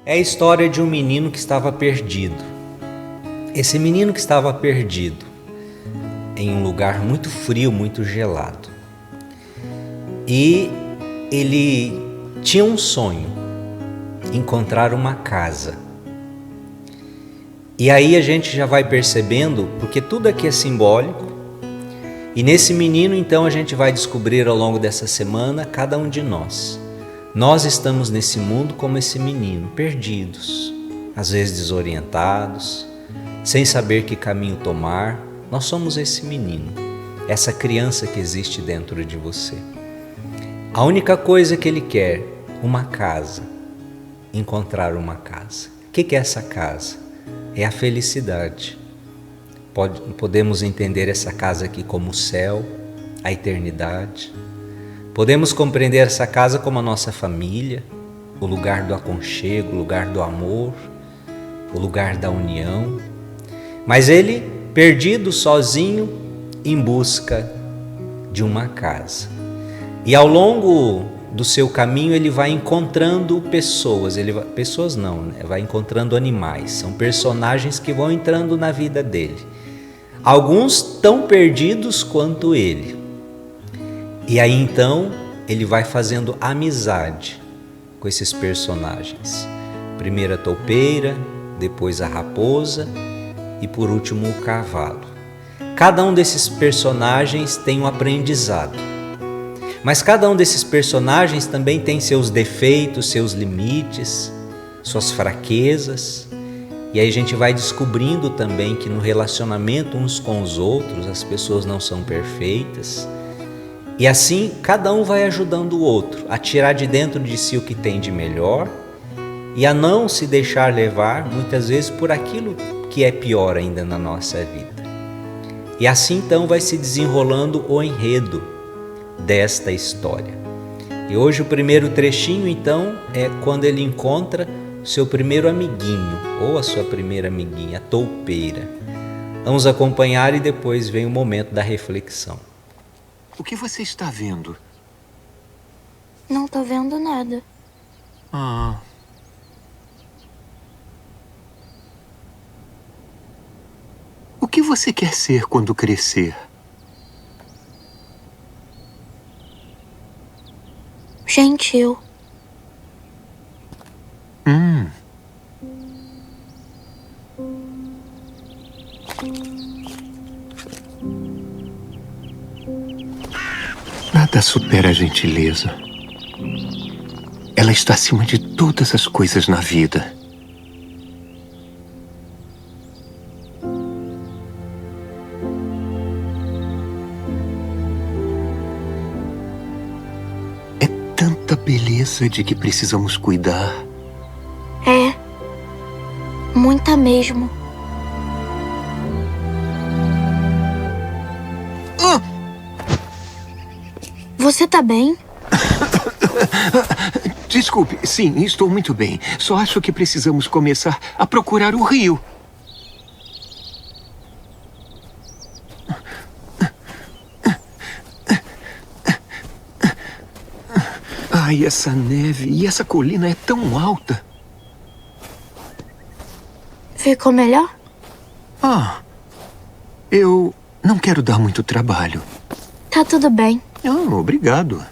É a história de um menino que estava perdido. Esse menino que estava perdido em um lugar muito frio, muito gelado. E ele tinha um sonho, encontrar uma casa. E aí a gente já vai percebendo, porque tudo aqui é simbólico, e nesse menino então a gente vai descobrir ao longo dessa semana cada um de nós. Nós estamos nesse mundo como esse menino, perdidos, às vezes desorientados, sem saber que caminho tomar. Nós somos esse menino, essa criança que existe dentro de você. A única coisa que ele quer, uma casa, encontrar uma casa. O que é essa casa? É a felicidade. Podemos entender essa casa aqui como o céu, a eternidade. Podemos compreender essa casa como a nossa família, o lugar do aconchego, o lugar do amor, o lugar da união. Mas ele, perdido, sozinho, em busca de uma casa. E ao longo do seu caminho ele vai encontrando pessoas, vai encontrando animais, são personagens que vão entrando na vida dele. Alguns tão perdidos quanto ele. E aí então ele vai fazendo amizade com esses personagens. Primeiro a toupeira, depois a raposa e por último o cavalo. Cada um desses personagens tem um aprendizado. Mas cada um desses personagens também tem seus defeitos, seus limites, suas fraquezas. E aí a gente vai descobrindo também que no relacionamento uns com os outros as pessoas não são perfeitas. E assim cada um vai ajudando o outro a tirar de dentro de si o que tem de melhor e a não se deixar levar muitas vezes por aquilo que é pior ainda na nossa vida. E assim então vai se desenrolando o enredo desta história. E hoje o primeiro trechinho então é quando ele encontra o seu primeiro amiguinho ou a sua primeira amiguinha, a toupeira. Vamos acompanhar e depois vem o momento da reflexão. O que você está vendo? Não tô vendo nada. O que você quer ser quando crescer? Gentil. Nada supera a gentileza. Ela está acima de todas as coisas na vida. É tanta beleza de que precisamos cuidar. É. Muita mesmo. Você tá bem? Desculpe, sim, estou muito bem. Só acho que precisamos começar a procurar o rio. Ai, essa neve e essa colina é tão alta. Ficou melhor? Eu não quero dar muito trabalho. Tá tudo bem. Obrigado.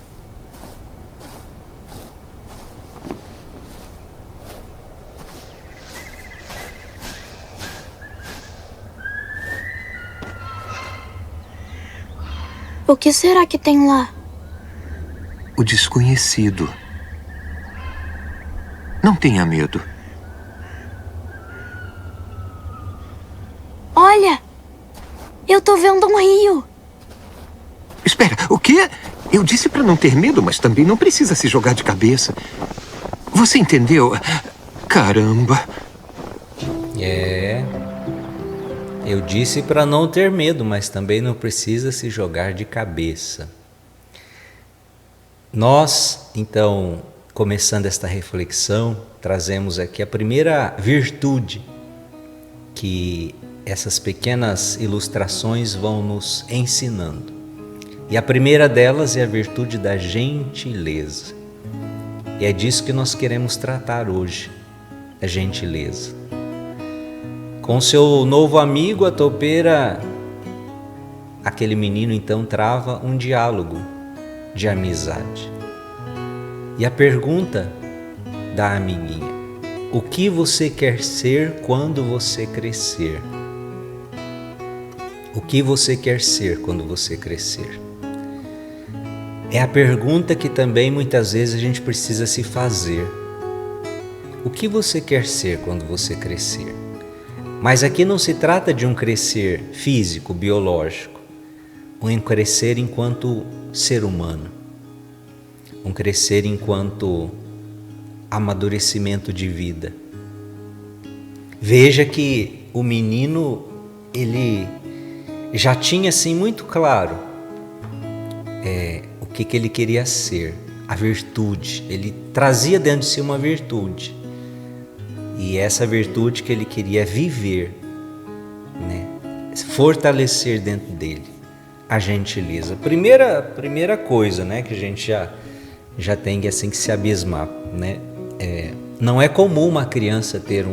O que será que tem lá? O desconhecido. Não tenha medo. Olha! Eu tô vendo um rio. Espera, o quê? Eu disse para não ter medo, mas também não precisa se jogar de cabeça. Você entendeu? Caramba! Eu disse para não ter medo, mas também não precisa se jogar de cabeça. Nós, então, começando esta reflexão, trazemos aqui a primeira virtude que essas pequenas ilustrações vão nos ensinando. E a primeira delas é a virtude da gentileza. E é disso que nós queremos tratar hoje. a gentileza. Com seu novo amigo, a topeira, aquele menino então trava um diálogo de amizade. E a pergunta da amiguinha: o que você quer ser quando você crescer? O que você quer ser quando você crescer? É a pergunta que também muitas vezes a gente precisa se fazer. O que você quer ser quando você crescer? Mas aqui não se trata de um crescer físico, biológico, um crescer enquanto ser humano, um crescer enquanto amadurecimento de vida. Veja que o menino, ele já tinha assim muito claro o que ele queria ser, a virtude. Ele trazia dentro de si uma virtude. E essa virtude que ele queria viver, né? Fortalecer dentro dele, a gentileza. Primeira coisa, né, que a gente já tem assim que se abismar, né? Não é comum uma criança ter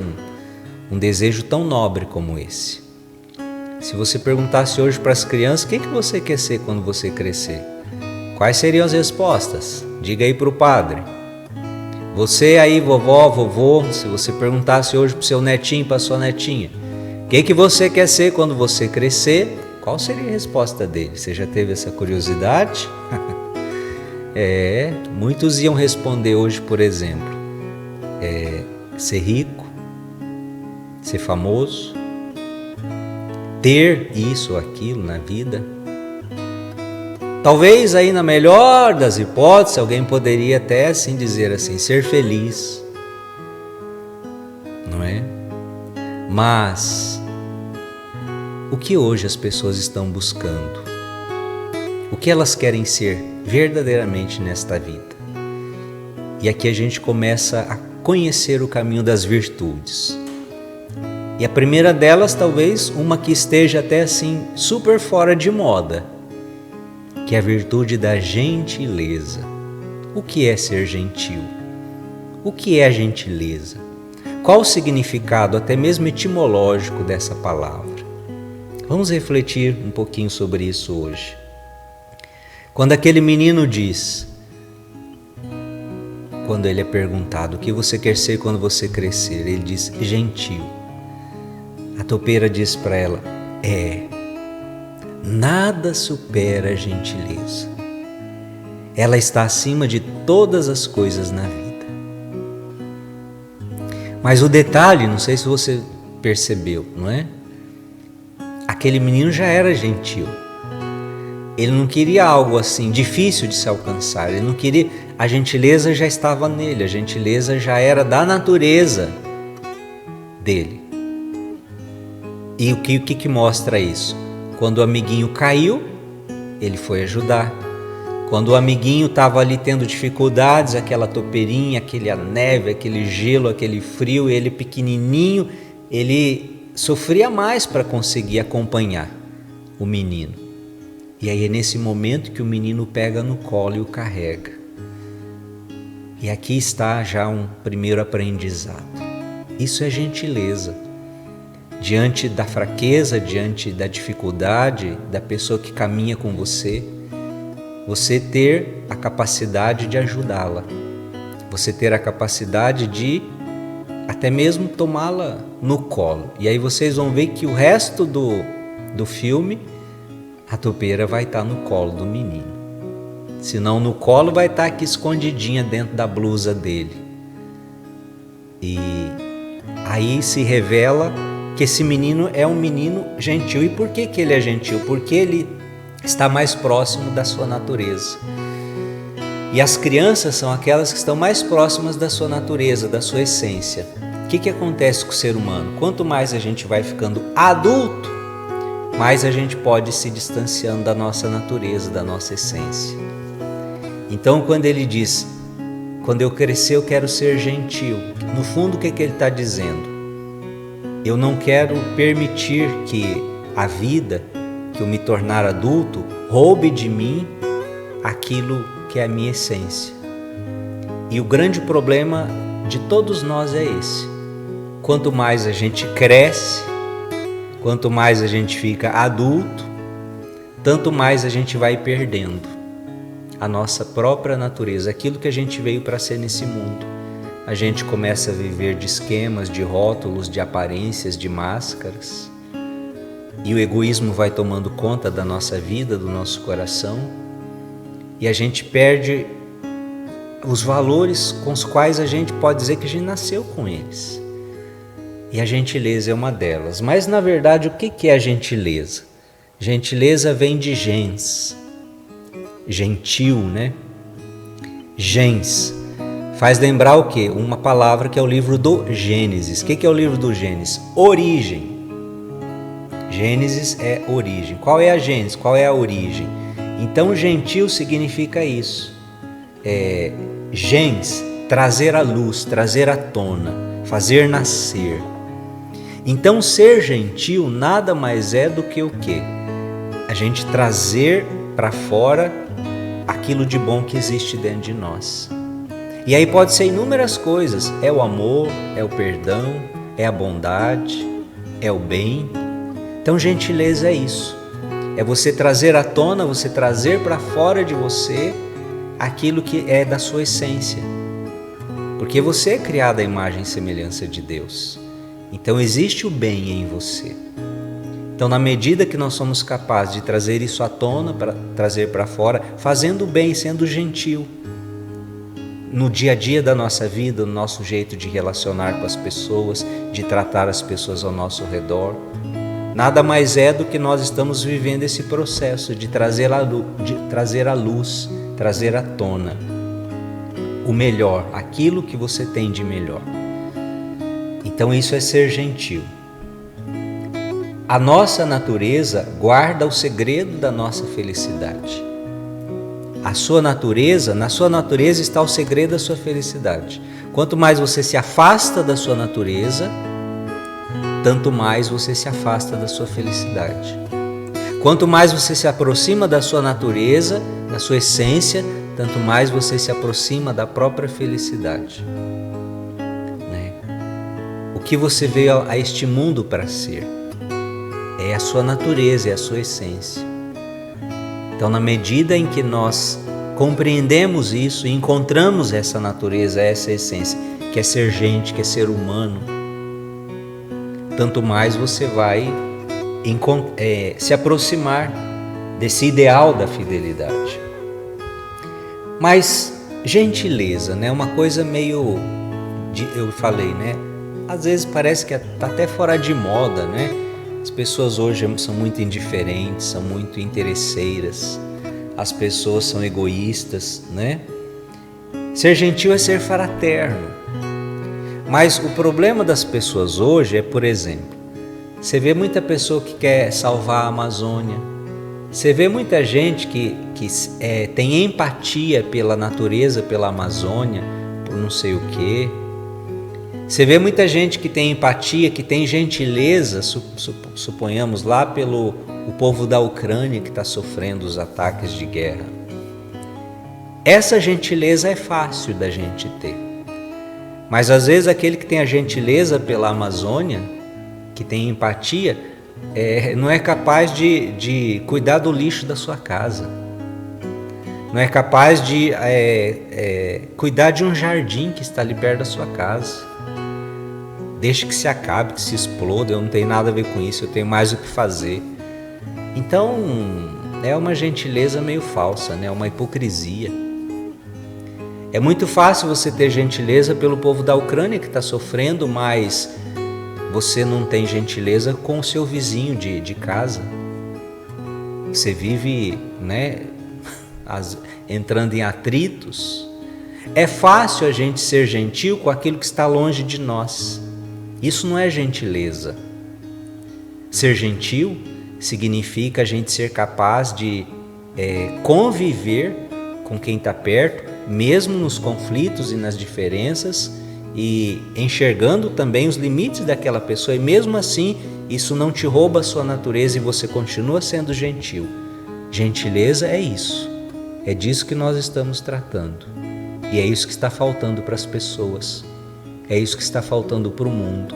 um desejo tão nobre como esse. Se você perguntasse hoje para as crianças, o que você quer ser quando você crescer? Quais seriam as respostas? Diga aí para o padre. Você aí, vovó, vovô, se você perguntasse hoje para o seu netinho, para a sua netinha, o que você quer ser quando você crescer? Qual seria a resposta dele? Você já teve essa curiosidade? Muitos iam responder hoje, por exemplo, ser rico, ser famoso, ter isso ou aquilo na vida. Talvez aí na melhor das hipóteses alguém poderia até assim dizer assim, ser feliz, não é? Mas o que hoje as pessoas estão buscando? O que elas querem ser verdadeiramente nesta vida? E aqui a gente começa a conhecer o caminho das virtudes. E a primeira delas, talvez uma que esteja até assim super fora de moda, que é a virtude da gentileza. O que é ser gentil? O que é a gentileza? Qual o significado, até mesmo etimológico, dessa palavra? Vamos refletir um pouquinho sobre isso hoje. Quando aquele menino diz, quando ele é perguntado, o que você quer ser quando você crescer? Ele diz, gentil. A topeira diz para ela, nada supera a gentileza. Ela está acima de todas as coisas na vida. Mas o detalhe, não sei se você percebeu, não é? Aquele menino já era gentil. Ele não queria algo assim difícil de se alcançar. Ele não queria. A gentileza já estava nele. A gentileza já era da natureza dele. E o que mostra isso? Quando o amiguinho caiu, ele foi ajudar. Quando o amiguinho estava ali tendo dificuldades, aquela topeirinha, aquele neve, aquele gelo, aquele frio, ele pequenininho, ele sofria mais para conseguir acompanhar o menino. E aí é nesse momento que o menino pega no colo e o carrega. E aqui está já um primeiro aprendizado. Isso é gentileza. Diante da fraqueza, diante da dificuldade da pessoa que caminha com você, você ter a capacidade de ajudá-la, você ter a capacidade de até mesmo tomá-la no colo. E aí vocês vão ver que o resto do filme, a topeira vai estar no colo do menino. Se não no colo, vai estar aqui escondidinha dentro da blusa dele. E aí se revela que esse menino é um menino gentil. E por que ele é gentil? Porque ele está mais próximo da sua natureza. E as crianças são aquelas que estão mais próximas da sua natureza, da sua essência. O que acontece com o ser humano? Quanto mais a gente vai ficando adulto, mais a gente pode ir se distanciando da nossa natureza, da nossa essência. Então, quando ele diz, quando eu crescer eu quero ser gentil, no fundo o que ele está dizendo? Eu não quero permitir que a vida, que eu me tornar adulto, roube de mim aquilo que é a minha essência. E o grande problema de todos nós é esse. quanto mais a gente cresce, quanto mais a gente fica adulto, tanto mais a gente vai perdendo a nossa própria natureza, aquilo que a gente veio para ser nesse mundo. A gente começa a viver de esquemas, de rótulos, de aparências, de máscaras. E o egoísmo vai tomando conta da nossa vida, do nosso coração. E a gente perde os valores com os quais a gente pode dizer que a gente nasceu com eles. E a gentileza é uma delas. Mas, na verdade, o que é a gentileza? Gentileza vem de gens. Gentil, né? Gens. Faz lembrar o quê? Uma palavra que é o livro do Gênesis. O que é o livro do Gênesis? Origem. Gênesis é origem. Qual é a Gênesis? Qual é a origem? Então, gentil significa isso. Gens, trazer à luz, trazer à tona, fazer nascer. Então, ser gentil nada mais é do que o quê? A gente trazer para fora aquilo de bom que existe dentro de nós. E aí pode ser inúmeras coisas. É o amor, é o perdão, é a bondade, é o bem. Então, gentileza é isso. É você trazer à tona, você trazer para fora de você aquilo que é da sua essência. Porque você é criado à imagem e semelhança de Deus. Então existe o bem em você. Então, na medida que nós somos capazes de trazer isso à tona, para trazer para fora, fazendo o bem, sendo gentil, no dia a dia da nossa vida, no nosso jeito de relacionar com as pessoas, de tratar as pessoas ao nosso redor, nada mais é do que nós estamos vivendo esse processo de trazer à luz, trazer à tona o melhor, aquilo que você tem de melhor. Então isso é ser gentil. A nossa natureza guarda o segredo da nossa felicidade. Na sua natureza está o segredo da sua felicidade. Quanto mais você se afasta da sua natureza, tanto mais você se afasta da sua felicidade. Quanto mais você se aproxima da sua natureza, da sua essência, tanto mais você se aproxima da própria felicidade. O que você veio a este mundo para ser é a sua natureza, é a sua essência. Então, na medida em que nós compreendemos isso e encontramos essa natureza, essa essência, que é ser gente, que é ser humano, tanto mais você vai se aproximar desse ideal da fidelidade. Mas gentileza, né? Uma coisa meio, eu falei, né? Às vezes parece que está até fora de moda, né? As pessoas hoje são muito indiferentes, são muito interesseiras, as pessoas são egoístas, né? Ser gentil é ser fraterno. Mas o problema das pessoas hoje é, por exemplo, você vê muita pessoa que quer salvar a Amazônia, você vê muita gente que tem empatia pela natureza, pela Amazônia, por não sei o quê. Você vê muita gente que tem empatia, que tem gentileza, suponhamos lá pelo o povo da Ucrânia que está sofrendo os ataques de guerra. Essa gentileza é fácil da gente ter. Mas às vezes aquele que tem a gentileza pela Amazônia, que tem empatia, não é capaz de cuidar do lixo da sua casa. Não é capaz de cuidar de um jardim que está ali perto da sua casa. Deixa que se acabe, que se exploda, eu não tenho nada a ver com isso, eu tenho mais o que fazer. Então, é uma gentileza meio falsa, né? Uma hipocrisia. É muito fácil você ter gentileza pelo povo da Ucrânia que está sofrendo, mas você não tem gentileza com o seu vizinho de casa. Você vive, né, entrando em atritos. É fácil a gente ser gentil com aquilo que está longe de nós. Isso não é gentileza. Ser gentil significa a gente ser capaz de conviver com quem está perto, mesmo nos conflitos e nas diferenças, e enxergando também os limites daquela pessoa, e mesmo assim isso não te rouba a sua natureza e você continua sendo gentil. Gentileza é isso, é disso que nós estamos tratando, e é isso que está faltando para as pessoas, é isso que está faltando para o mundo.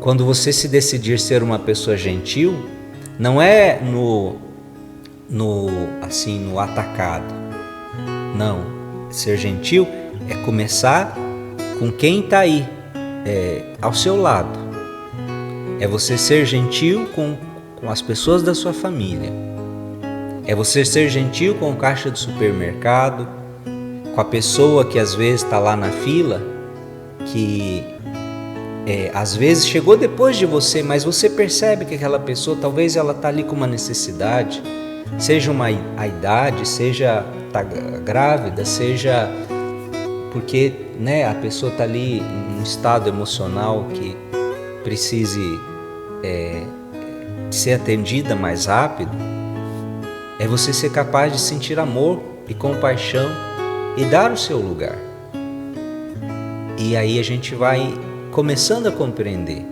quando você se decidir ser uma pessoa gentil, não é no atacado. Não, ser gentil é começar com quem está aí, ao seu lado. É você ser gentil com as pessoas da sua família. É você ser gentil com o caixa do supermercado, com a pessoa que às vezes está lá na fila, que às vezes chegou depois de você, mas você percebe que aquela pessoa, talvez ela está ali com uma necessidade, seja a idade, seja tá grávida, seja porque a pessoa está ali em um estado emocional que precise ser atendida mais rápido. É você ser capaz de sentir amor e compaixão e dar o seu lugar. E aí a gente vai começando a compreender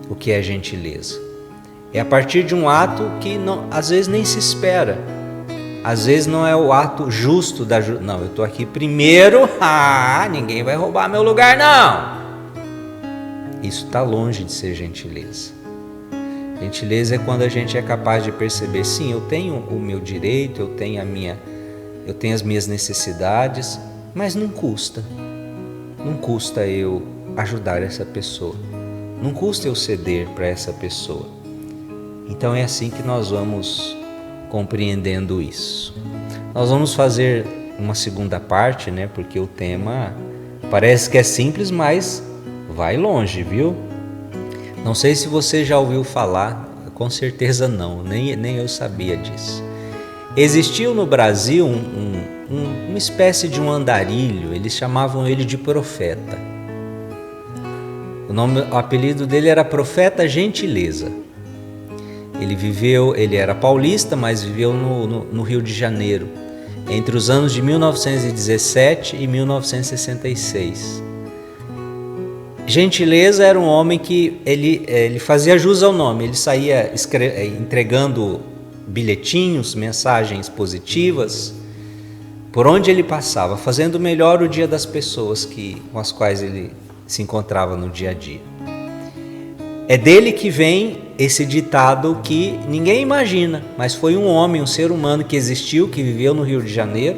o que é gentileza. É a partir de um ato que às vezes nem se espera. Às vezes não é o ato justo não, eu estou aqui primeiro, ninguém vai roubar meu lugar não. Isso está longe de ser gentileza. Gentileza é quando a gente é capaz de perceber, sim, eu tenho o meu direito, eu tenho as minhas necessidades, mas não custa eu ajudar essa pessoa, não custa eu ceder para essa pessoa. Então é assim que nós vamos compreendendo isso. Nós vamos fazer uma segunda parte, porque o tema parece que é simples, mas vai longe, viu? Não sei se você já ouviu falar, com certeza não, nem eu sabia disso. Existiu no Brasil uma espécie de um andarilho, eles chamavam ele de profeta. O apelido dele era Profeta Gentileza. Ele era paulista, mas viveu no Rio de Janeiro, entre os anos de 1917 e 1966. Gentileza era um homem que ele fazia jus ao nome, ele saía entregando bilhetinhos, mensagens positivas, por onde ele passava, fazendo melhor o dia das pessoas com as quais ele se encontrava no dia a dia. É dele que vem esse ditado que ninguém imagina, mas foi um homem, um ser humano que existiu, que viveu no Rio de Janeiro,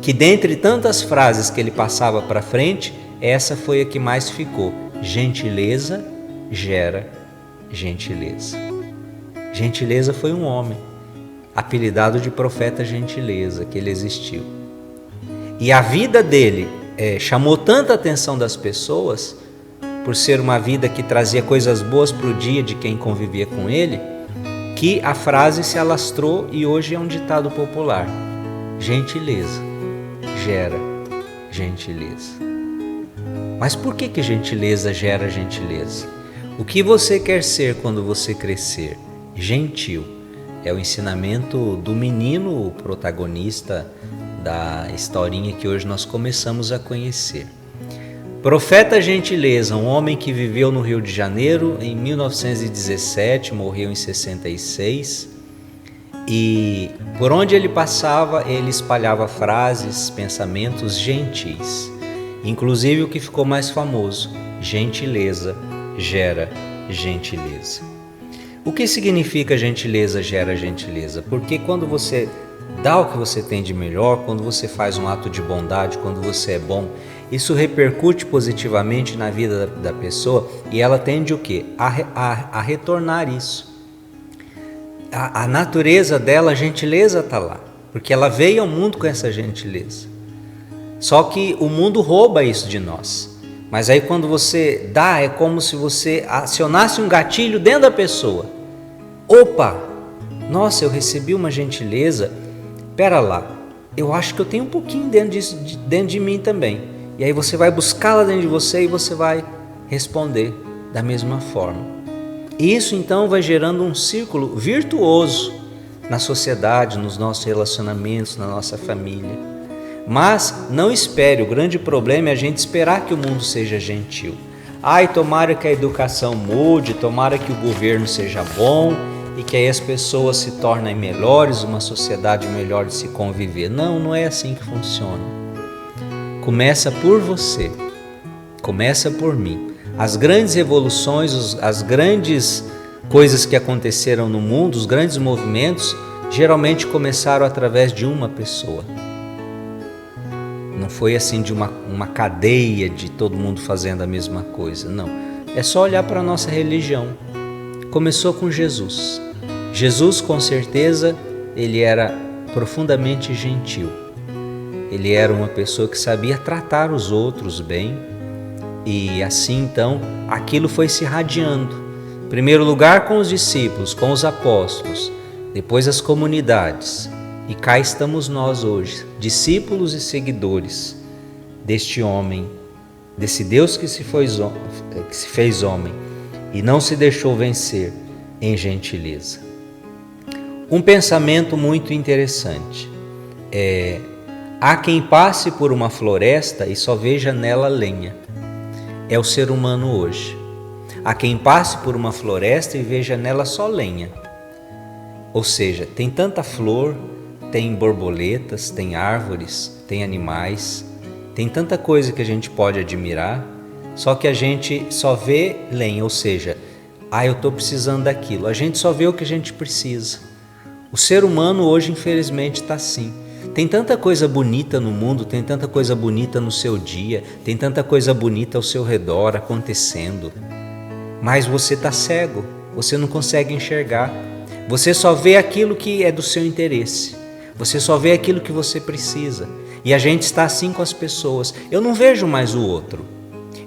que dentre tantas frases que ele passava para frente, essa foi a que mais ficou: gentileza gera gentileza. Gentileza foi um homem, apelidado de Profeta Gentileza, que ele existiu. E a vida dele chamou tanta atenção das pessoas, por ser uma vida que trazia coisas boas para o dia de quem convivia com ele, que a frase se alastrou e hoje é um ditado popular: gentileza gera gentileza. Mas por que gentileza gera gentileza? O que você quer ser quando você crescer? Gentil. É o ensinamento do menino protagonista da historinha que hoje nós começamos a conhecer. Profeta Gentileza, um homem que viveu no Rio de Janeiro em 1917, morreu em 66, e por onde ele passava, ele espalhava frases, pensamentos gentis. Inclusive o que ficou mais famoso: gentileza gera gentileza. O que significa gentileza gera gentileza? Porque quando você dá o que você tem de melhor, quando você faz um ato de bondade, quando você é bom, isso repercute positivamente na vida da pessoa e ela tende o quê? A retornar isso. A natureza dela, a gentileza está lá, porque ela veio ao mundo com essa gentileza. Só que o mundo rouba isso de nós. Mas aí quando você dá, é como se você acionasse um gatilho dentro da pessoa. Opa, nossa, eu recebi uma gentileza, pera lá, eu acho que eu tenho um pouquinho dentro de mim também. E aí você vai buscá-la dentro de você e você vai responder da mesma forma. E isso então vai gerando um círculo virtuoso na sociedade, nos nossos relacionamentos, na nossa família. Mas não espere, o grande problema é a gente esperar que o mundo seja gentil. Tomara que a educação mude, tomara que o governo seja bom e que aí as pessoas se tornem melhores, uma sociedade melhor de se conviver. Não, não é assim que funciona. Começa por você, começa por mim. As grandes revoluções, as grandes coisas que aconteceram no mundo, os grandes movimentos, geralmente começaram através de uma pessoa. Não foi assim de uma cadeia de todo mundo fazendo a mesma coisa, não. É só olhar para a nossa religião. Começou com Jesus. Jesus, com certeza, ele era profundamente gentil. Ele era uma pessoa que sabia tratar os outros bem e assim então aquilo foi se irradiando. Em primeiro lugar com os discípulos, com os apóstolos, depois as comunidades. E cá estamos nós hoje, discípulos e seguidores deste homem, desse Deus que se fez homem e não se deixou vencer em gentileza. Um pensamento muito interessante há quem passe por uma floresta e só veja nela lenha. É o ser humano hoje. Há quem passe por uma floresta e veja nela só lenha. Ou seja, tem tanta flor, tem borboletas, tem árvores, tem animais, tem tanta coisa que a gente pode admirar, só que a gente só vê lenha, ou seja, eu estou precisando daquilo. A gente só vê o que a gente precisa. O ser humano hoje, infelizmente, está assim. Tem tanta coisa bonita no mundo, tem tanta coisa bonita no seu dia, tem tanta coisa bonita ao seu redor acontecendo, mas você está cego, você não consegue enxergar. Você só vê aquilo que é do seu interesse. Você só vê aquilo que você precisa. E a gente está assim com as pessoas. Eu não vejo mais o outro.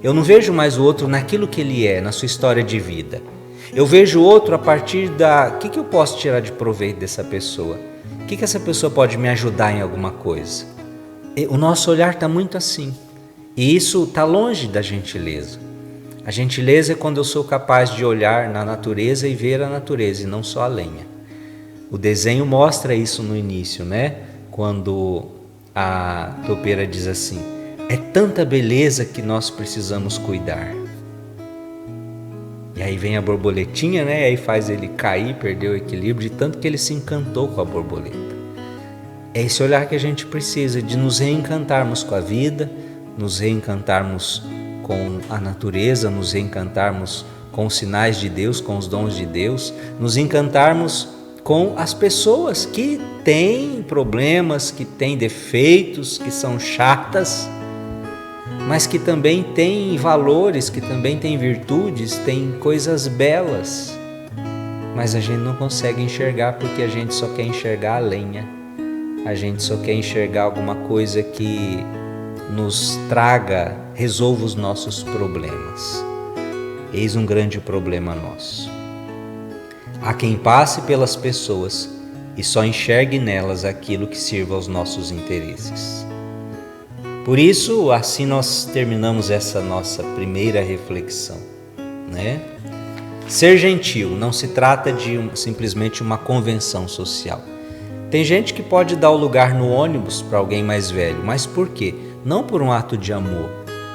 Eu não vejo mais o outro naquilo que ele é, na sua história de vida. Eu vejo o outro a partir o que eu posso tirar de proveito dessa pessoa? O que essa pessoa pode me ajudar em alguma coisa? O nosso olhar está muito assim. E isso está longe da gentileza. A gentileza é quando eu sou capaz de olhar na natureza e ver a natureza e não só a lenha. O desenho mostra isso no início, né? Quando a topeira diz assim: é tanta beleza que nós precisamos cuidar. E aí vem a borboletinha, né? E aí faz ele cair, perder o equilíbrio, de tanto que ele se encantou com a borboleta. É esse olhar que a gente precisa, de nos reencantarmos com a vida, nos reencantarmos com a natureza, nos reencantarmos com os sinais de Deus, com os dons de Deus, nos encantarmos com as pessoas que têm problemas, que têm defeitos, que são chatas, mas que também têm valores, que também têm virtudes, têm coisas belas. Mas a gente não consegue enxergar porque a gente só quer enxergar a lenha. A gente só quer enxergar alguma coisa que nos traga, resolva os nossos problemas. Eis um grande problema nosso. Há quem passe pelas pessoas e só enxergue nelas aquilo que sirva aos nossos interesses. Por isso, assim nós terminamos essa nossa primeira reflexão, né? Ser gentil não se trata de simplesmente uma convenção social. Tem gente que pode dar o lugar no ônibus para alguém mais velho, mas por quê? Não por um ato de amor,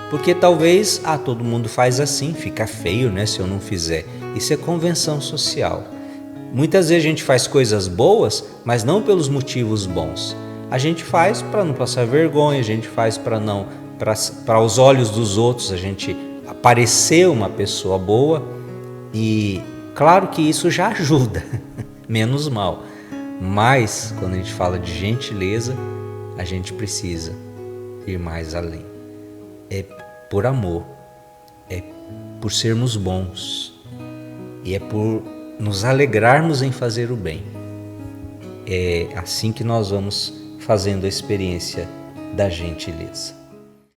porque talvez todo mundo faz assim, fica feio, né, se eu não fizer. Isso é convenção social. Muitas vezes a gente faz coisas boas, mas não pelos motivos bons. A gente faz para não passar vergonha, a gente faz para os olhos dos outros a gente parecer uma pessoa boa, e claro que isso já ajuda, menos mal. Mas quando a gente fala de gentileza, a gente precisa ir mais além. É por amor, é por sermos bons e é por nos alegrarmos em fazer o bem. É assim que nós vamos fazendo a experiência da gentileza.